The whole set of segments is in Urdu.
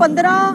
15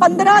15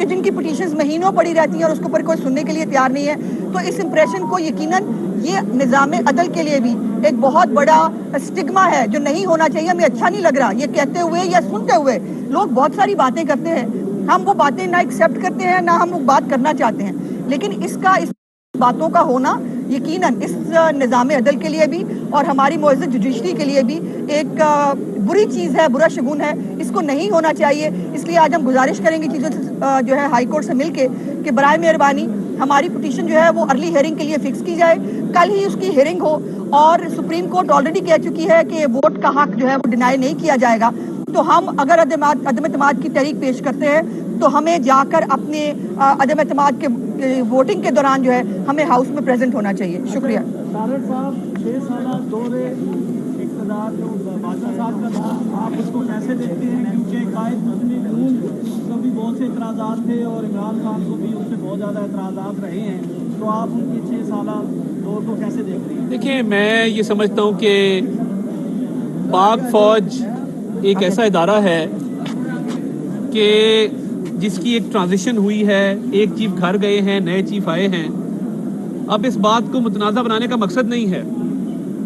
کہ جن کی پٹیشنز مہینوں پڑی رہتی ہیں اور اس کے اوپر کوئی سننے کے لیے تیار نہیں ہے. تو اس امپریشن کو یقیناً یہ نظام عدل کے لیے بھی ایک بہت بڑا اسٹگما ہے جو نہیں ہونا چاہیے. ہمیں اچھا نہیں لگ رہا یہ کہتے ہوئے یا سنتے ہوئے. لوگ بہت ساری باتیں کرتے ہیں, ہم وہ باتیں نہ ایکسیپٹ کرتے ہیں نہ ہم وہ بات کرنا چاہتے ہیں, لیکن اس باتوں کا ہونا یقیناً اس نظام عدل کے لیے بھی اور ہماری معزز جوڈیشری کے لیے بھی ایک بری چیز ہے, برا شگون ہے. اس کو نہیں ہونا چاہیے. اس لیے آج ہم گزارش کریں گے چیزوں جو ہے ہائی کورٹ سے مل کے کہ برائے مہربانی ہماری پٹیشن جو ہے وہ ارلی ہیئرنگ کے لیے فکس کی جائے. کل ہی اس کی ہیئرنگ ہو, اور سپریم کورٹ آلریڈی کہہ چکی ہے کہ ووٹ کا حق جو ہے وہ ڈینائی نہیں کیا جائے گا. تو ہم اگر عدم اعتماد کی تحریک پیش کرتے ہیں تو ہمیں جا کر اپنے عدم اعتماد کے ووٹنگ کے دوران جو ہے ہمیں ہاؤس میں پریزنٹ ہونا چاہیے. شکریہ. طارق صاحب 6 سالہ دور اقتدار جو بادشاہ صاحب کا تھا, آپ اس کو کیسے دیکھتے ہیں؟ کیونکہ قائد مسلم نون کو بھی بہت سے اعتراضات تھے اور عمران خان کو بھی اس سے بہت زیادہ اعتراضات رہے ہیں, تو آپ ان کے 6 سالہ دور کو کیسے دیکھتے ہیں؟ دیکھیں, میں یہ سمجھتا ہوں کہ پاک فوج ایک ایسا ادارہ ہے کہ جس کی ایک ٹرانزیشن ہوئی ہے, ایک چیف گھر گئے ہیں, نئے چیف آئے ہیں. اب اس بات کو متنازع بنانے کا مقصد نہیں ہے.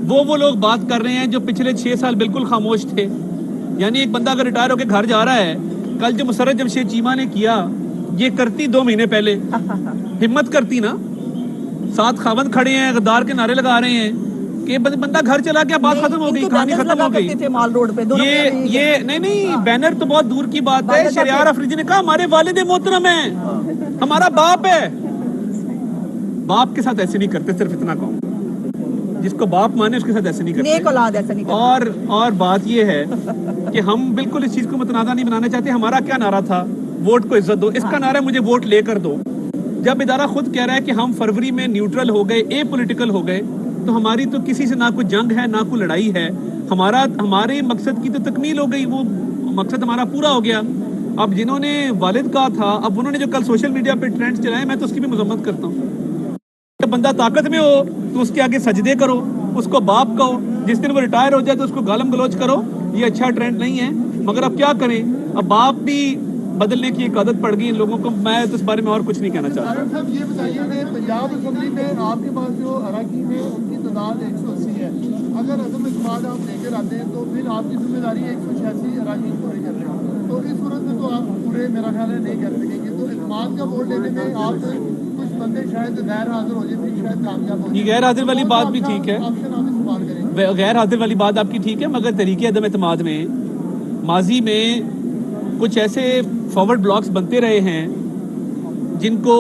وہ لوگ بات کر رہے ہیں جو پچھلے 6 سال بالکل خاموش تھے. یعنی ایک بندہ اگر ریٹائر ہو کے گھر جا رہا ہے, کل جو مسرت جمشید چیمہ نے کیا یہ کرتی 2 مہینے پہلے, ہمت کرتی نا. 7 خاوند کھڑے ہیں, غدار کے نعرے لگا رہے ہیں کہ بندہ گھر چلا گیا, بات ختم ہو گئی, کہانی ختم ہو گئی. یہ نہیں, بینر تو بہت دور کی بات ہے. شہریار افریدی نے کہا ہمارے والد محترم ہیں, ہمارا باپ ہے. باپ کے ساتھ ایسے نہیں کرتے, صرف اتنا کہوں, جس کو باپ مانے اس کے ساتھ ایسے نہیں کرتے. نیک اولاد ایسا نہیں کرتے. اور بات یہ ہے کہ ہم بالکل اس چیز کو متنازع نہیں بنانا چاہتے. ہمارا کیا نعرہ تھا, ووٹ کو عزت دو. اس کا نعرہ مجھے ووٹ لے کر دو. جب ادارہ خود کہہ رہا ہے کہ ہم فروری میں نیوٹرل ہو گئے, اے پولیٹیکل ہو گئے, تو ہماری تو کسی سے نہ کوئی جنگ ہے نہ کوئی لڑائی ہے. ہمارے مقصد کی تو تکمیل ہو گئی, وہ مقصد ہمارا پورا ہو گیا. اب جنہوں نے والد کہا تھا, اب انہوں نے جو کل سوشل میڈیا پہ ٹرینڈز چلائے, میں تو اس کی بھی مذمت کرتا ہوں. جب بندہ طاقت میں ہو تو اس کے آگے سجدے کرو, اس کو باپ کہو. جس دن وہ ریٹائر ہو جائے تو اس کو گالم گلوچ کرو. یہ اچھا ٹرینڈ نہیں ہے. مگر اب کیا کریں, اب باپ بھی بدلنے کی ایک عادت پڑ گئی ان لوگوں کو. میں اس بارے میں اور کچھ نہیں کہنا چاہتا. صاحب یہ بتائیے کہ پنجاب اسمبلی میں آپ کے پاس جو اراکین ہے ان کی تعداد 180 ہے. اگر عدم اعتماد آپ لے کر آتے ہیں تو پھر آپ کی ذمہ داری 186 اراکین پورے کر رہے ہیں. تو اس صورت میں تو آپ پورے میرا خیال ہے نہیں کر سکیں گے. تو اعتماد کا ووٹ لینے میں آپ کچھ بندے شاید غیر حاضر ہو جائیں, شاید کامیاب ہو جائیں. یہ غیر حاضر والی بات بھی ٹھیک ہے, غیر حاضر والی بات آپ کی ٹھیک ہے, مگر طریقے عدم اعتماد میں ماضی میں کچھ ایسے فارورڈ بلاکس بنتے رہے ہیں جن کو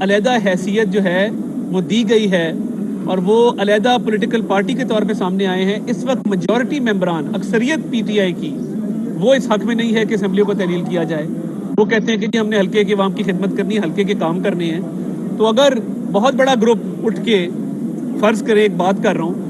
علیحدہ حیثیت جو ہے وہ دی گئی ہے, اور وہ علیحدہ پولیٹیکل پارٹی کے طور پہ سامنے آئے ہیں. اس وقت میجورٹی ممبران, اکثریت پی ٹی آئی کی, وہ اس حق میں نہیں ہے کہ اسمبلیوں کو تحلیل کیا جائے. وہ کہتے ہیں کہ ہم نے حلقے کے عوام کی خدمت کرنی ہے, حلقے کے کام کرنے ہیں. تو اگر بہت بڑا گروپ اٹھ کے, فرض کرے ایک بات کر رہا ہوں,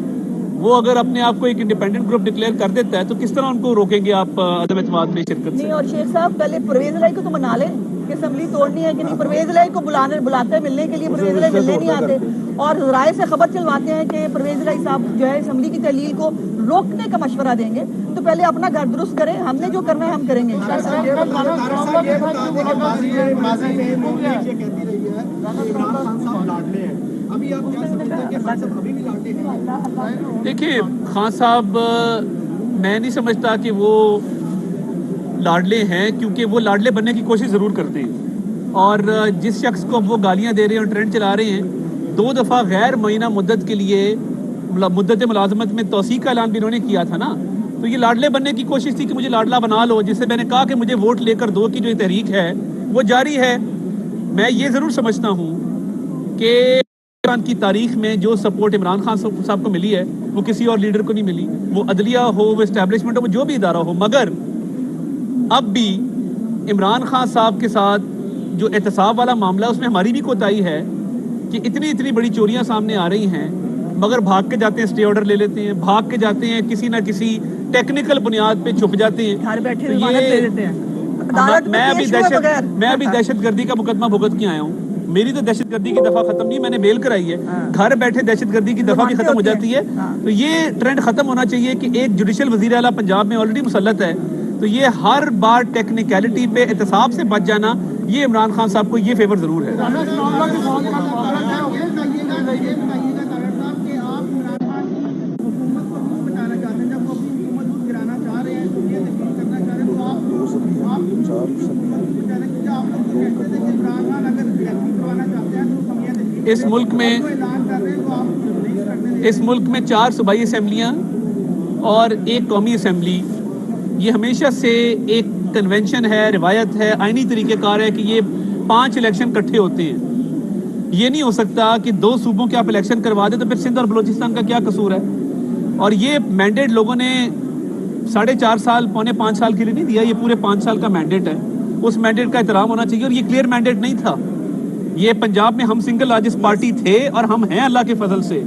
وہ اگر اپنے آپ کو ایک انڈیپینڈنٹ گروپ ڈکلیئر کر دیتا ہے تو کس طرح ان کو روکیں گے آپ عدم اعتماد میں شرکت سے؟ نہیں, اور شیخ صاحب پہلے پرویز الہی کو تو منا لیں کہ اسمبلی توڑنی ہے کہ نہیں. پرویز الہی کو بلاتے ہیں ملنے کے لیے, پرویز الہی ملنے نہیں آتے, اور ذرائع سے خبر چلواتے ہیں کہ پرویز الہی صاحب جو ہے اسمبلی کی تحلیل کو روکنے کا مشورہ دیں گے. تو پہلے اپنا گھر درست کریں, ہم نے جو کرنا ہے ہم کریں گے. دیکھیے خان صاحب, میں نہیں سمجھتا کہ وہ لاڈلے ہیں, کیونکہ وہ لاڈلے بننے کی کوشش ضرور کرتے ہیں. اور جس شخص کو اب وہ گالیاں دے رہے ہیں اور ٹرینڈ چلا رہے ہیں, 2 دفعہ غیر معینہ مدت کے لیے مدت ملازمت میں توسیع کا اعلان بھی انہوں نے کیا تھا نا. تو یہ لاڈلے بننے کی کوشش تھی کہ مجھے لاڈلا بنا لو, جس سے میں نے کہا کہ مجھے ووٹ لے کر دو کی جو تحریک ہے وہ جاری ہے. میں یہ ضرور سمجھتا ہوں کہ کی تاریخ میں جو سپورٹ عمران خان صاحب کو ملی ہے وہ کسی اور لیڈر کو نہیں ملی. وہ عدلیہ ہو, وہ اسٹیبلشمنٹ ہو, وہ جو بھی ادارہ ہو. مگر اب بھی عمران خان صاحب کے ساتھ جو احتساب والا معاملہ ہے اس میں ہماری بھی کوتاہی ہے کہ اتنی بڑی چوریاں سامنے آ رہی ہیں, مگر بھاگ کے جاتے ہیں, اسٹے آرڈر لے لیتے ہیں, بھاگ کے جاتے ہیں, کسی نہ کسی ٹیکنیکل بنیاد پہ چھپ جاتے ہیں. گھر بیٹھے ضمانت لے لیتے ہیں. میں ابھی دہشت گردی کا مقدمہ بھگت کے آیا ہوں. میری تو دہشت گردی کی دفعہ ختم نہیں, میں نے بیل کرائی ہے. گھر بیٹھے دہشت گردی کی دفعہ بھی ختم ہو جاتی ہے. تو یہ ٹرینڈ ختم ہونا چاہیے کہ ایک جوڈیشل وزیر اعلیٰ پنجاب میں آلریڈی مسلط ہے, تو یہ ہر بار ٹیکنیکلٹی پہ احتساب سے بچ جانا، یہ عمران خان صاحب کو یہ فیور ضرور ہے۔ رانا ثناء اللہ کے ساتھ کا معاملہ ہے ہو گیا۔ اس ملک میں 4 صوبائی اسمبلیاں اور 1 قومی اسمبلی، یہ ہمیشہ سے ایک کنونشن ہے، روایت ہے، آئینی طریقہ کار ہے کہ یہ 5 الیکشن کٹھے ہوتے ہیں۔ یہ نہیں ہو سکتا کہ 2 صوبوں کے آپ الیکشن کروا دیں تو پھر سندھ اور بلوچستان کا کیا قصور ہے؟ اور یہ مینڈیٹ لوگوں نے 4.5 سال 4.5 سال کے لیے نہیں دیا، یہ پورے 5 سال کا مینڈیٹ ہے۔ اس مینڈیٹ کا احترام ہونا چاہیے، اور یہ کلیئر مینڈیٹ نہیں تھا۔ یہ پنجاب میں ہم سنگل لارجسٹ پارٹی تھے اور ہم ہیں اللہ کے فضل سے،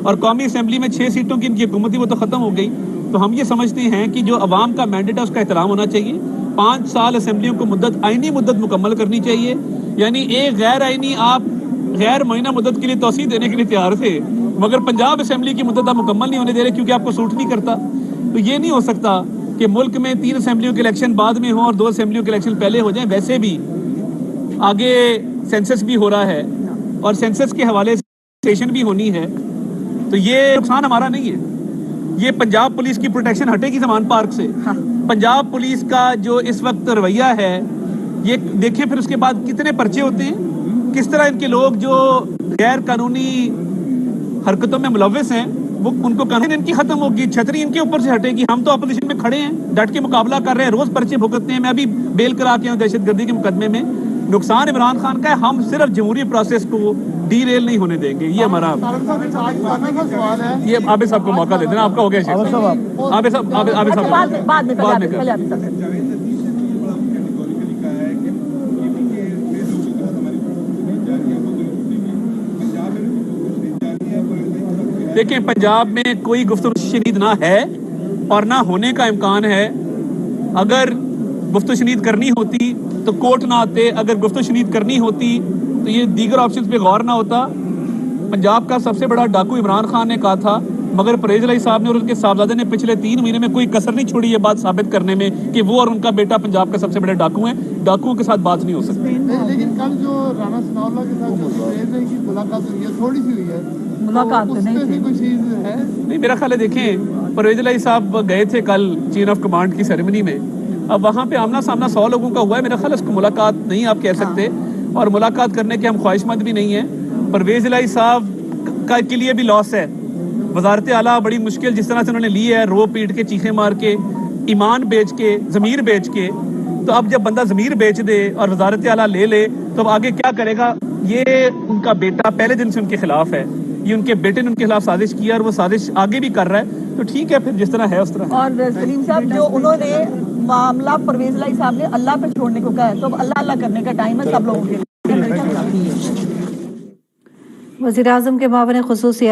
اور قومی اسمبلی میں 6 سیٹوں کی ان کی حکومت تھی، وہ تو ختم ہو گئی۔ تو ہم یہ سمجھتے ہیں کہ جو عوام کا مینڈیٹ ہے اس کا احترام ہونا چاہیے۔ 5 سال اسمبلیوں کو مدت، آئینی مدت مکمل کرنی چاہیے، یعنی ایک غیر آئینی آپ غیر معینہ مدت کے لیے توسیع دینے کے لیے تیار تھے، مگر پنجاب اسمبلی کی مدت آپ مکمل نہیں ہونے دے رہے کیونکہ آپ کو سوٹ نہیں کرتا۔ تو یہ نہیں ہو سکتا کہ ملک میں 3 اسمبلیوں کے الیکشن بعد میں ہوں اور 2 اسمبلیوں کے الیکشن پہلے ہو جائیں۔ ویسے بھی آگے سینسس بھی ہو رہا ہے اور سینسس کے حوالے سے سیشن بھی ہونی ہے، تو یہ نقصان ہمارا نہیں ہے۔ یہ پنجاب پولیس کی پروٹیکشن ہٹے گی زمان پارک سے۔ پنجاب پولیس کا جو اس وقت رویہ ہے، یہ دیکھیں پھر اس کے بعد کتنے پرچے ہوتے ہیں، کس طرح ان کے لوگ جو غیر قانونی حرکتوں میں ملوث ہیں وہ ان کو قانون ان کی ختم ہوگی، چھتری ان کے اوپر سے ہٹے گی۔ ہم تو اپوزیشن میں کھڑے ہیں، ڈٹ کے مقابلہ کر رہے ہیں، روز پرچے بھگتتے ہیں۔ میں ابھی بیل کرا کے ہوں دہشت گردی کے مقدمے میں۔ نقصان عمران خان کا ہے، ہم صرف جمہوری پروسیس کو ڈی ریل نہیں ہونے دیں گے، یہ ہمارا۔ طارق صاحب ایک پاکستانی کا سوال ہے، یہ عابد صاحب کو موقع دے دینا، آپ کا ہو گیا شیخ صاحب۔ عابد صاحب بعد میں بعد میں پہلے آپ سب دیکھیں، پنجاب میں کوئی گفتگو شنید نہ ہے اور نہ ہونے کا امکان ہے۔ اگر گفتگو شنید کرنی ہوتی تو کوٹ نہ آتے، اگر گفتگو شنید کرنی ہوتی تو یہ دیگر آپشنز پہ غور نہ ہوتا۔ پنجاب کا سب سے بڑا ڈاکو عمران خان نے کہا تھا، مگر پرویز الہی صاحب نے اور ان کے صاحبزادے نے پچھلے 3 مہینے میں کوئی کسر نہیں چھوڑی یہ بات ثابت کرنے میں کہ وہ اور ان کا بیٹا پنجاب کا سب سے بڑے ڈاکو ہیں۔ ڈاکوؤں کے ساتھ بات نہیں ہو سکتی۔ لیکن کل جو رانا ثناء اللہ کے ساتھ جو پرویز الہی کی ملاقات ہوئی ہے، تھوڑی سی ہوئی ہے، ملاقات اس نہیں میں تھی۔ سے کوئی چیز ہے؟ نہیں، میرا خیال ہے دیکھیں، پرویز الہی صاحب گئے تھے کل چین آف کمانڈ کی سیریمنی میں، اب وہاں پہ آمنا سامنا 100 لوگوں کا ہوا ہے، میرا خیال ہے اس کو ملاقات نہیں آپ کہہ سکتے، اور ملاقات کرنے کے ہم خواہش مند بھی نہیں ہیں۔ پرویز الہی صاحب کا کے لیے بھی لاس ہے۔ وزارت اعلیٰ بڑی مشکل جس طرح سے انہوں نے لی ہے، رو پیٹ کے، چیخیں مار کے، ایمان بیچ کے، ضمیر بیچ کے، تو اب جب بندہ ضمیر بیچ دے اور وزارت اعلیٰ لے لے تو اب آگے کیا کرے گا؟ یہ ان کا بیٹا پہلے دن سے ان کے خلاف ہے، یہ ان کے بیٹے نے ان کے خلاف سازش کی ہے اور وہ سازش آگے بھی کر رہا ہے، تو ٹھیک ہے پھر جس طرح ہے اس طرح۔ اور سلیم صاحب، جو انہوں نے معاملہ پرویز الہی صاحب نے اللہ پہ چھوڑنے کو کہا ہے، تو اب اللہ اللہ کرنے کا ٹائم ہے سب لوگوں کے۔ وزیر اعظم کے معاون خصوصی